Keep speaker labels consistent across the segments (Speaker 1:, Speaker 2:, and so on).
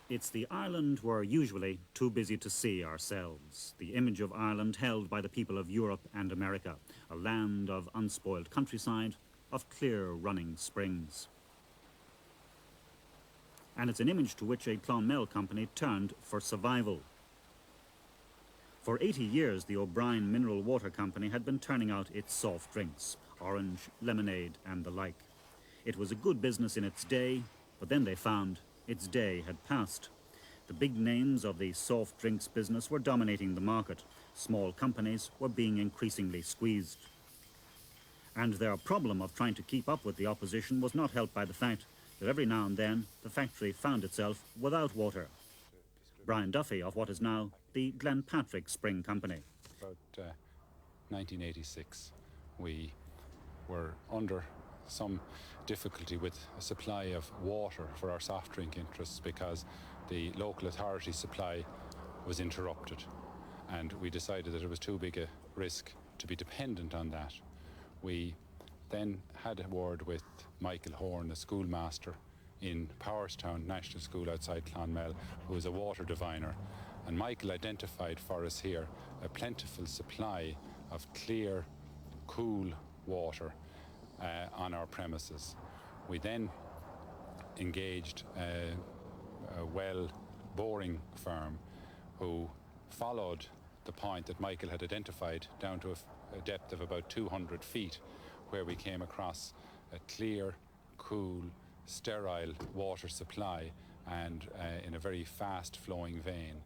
Speaker 1: It's the Ireland we're usually too busy to see ourselves. The image of Ireland held by the people of Europe and America, a land of unspoiled countryside, of clear running springs. And it's an image to which a Clonmel company turned for survival. For 80 years, the O'Brien Mineral Water Company had been turning out its soft drinks, orange, lemonade and the like. It was a good business in its day, but then they found its day had passed. The big names of the soft drinks business were dominating the market. Small companies were being increasingly squeezed. And their problem of trying to keep up with the opposition was not helped by the fact that every now and then the factory found itself without water. Brian Duffy of what is now the Glenpatrick Spring Company.
Speaker 2: About 1986, we were under some difficulty with a supply of water for our soft drink interests because the local authority supply was interrupted, and we decided that it was too big a risk to be dependent on that. We then had a word with Michael Horan, a schoolmaster in Powerstown National School outside Clonmel, who was a water diviner, and Michael identified for us here a plentiful supply of clear, cool water on our premises. We then engaged a well boring firm who followed the point that Michael had identified down to a depth of about 200 feet, where we came across a clear, cool, sterile water supply and in a very fast flowing vein.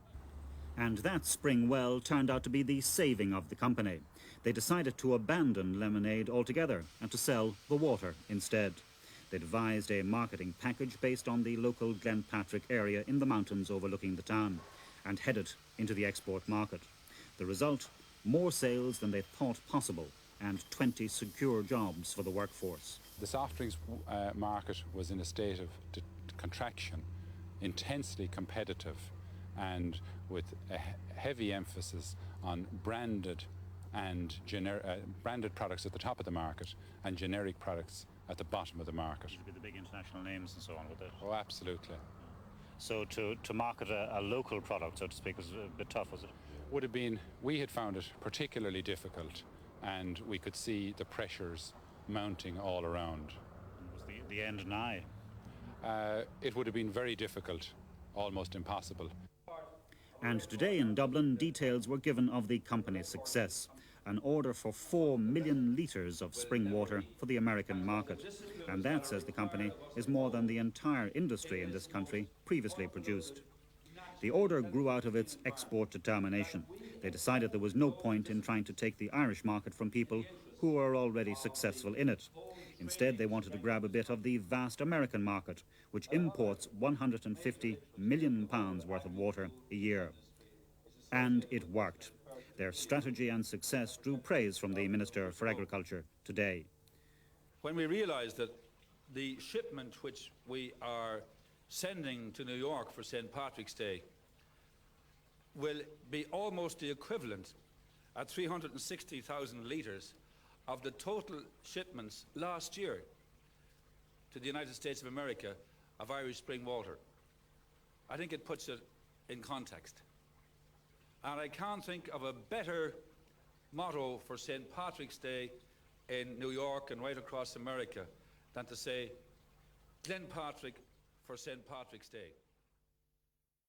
Speaker 1: And that spring well turned out to be the saving of the company. They decided to abandon lemonade altogether and to sell the water instead. They devised a marketing package based on the local Glenpatrick area in the mountains overlooking the town and headed into the export market. The result, more sales than they thought possible and 20 secure jobs for the workforce.
Speaker 2: The soft drinks market was in a state of contraction, intensely competitive, and with a heavy emphasis on branded and branded products at the top of the market and generic products at the bottom of the market.
Speaker 1: It would be the big international names and so on with it.
Speaker 2: Oh, absolutely.
Speaker 1: So to market a local product, so to speak, was a bit tough, was it?
Speaker 2: Would have been. We had found it particularly difficult, and we could see the pressures mounting all around.
Speaker 1: Was the end nigh?
Speaker 2: It would have been very difficult, almost impossible.
Speaker 1: And today in Dublin, details were given of the company's success. An order for 4 million litres of spring water for the American market. And that, says the company, is more than the entire industry in this country previously produced. The order grew out of its export determination. They decided there was no point in trying to take the Irish market from people who were already successful in it. Instead, they wanted to grab a bit of the vast American market, which imports £150 million worth of water a year. And it worked. Their strategy and success drew praise from the Minister for Agriculture today.
Speaker 3: When we realised that the shipment which we are sending to New York for St. Patrick's Day will be almost the equivalent at 360,000 litres of the total shipments last year to the United States of America of Irish spring water. I think it puts it in context. And I can't think of a better motto for St. Patrick's Day in New York and right across America than to say Glenpatrick for St. Patrick's Day.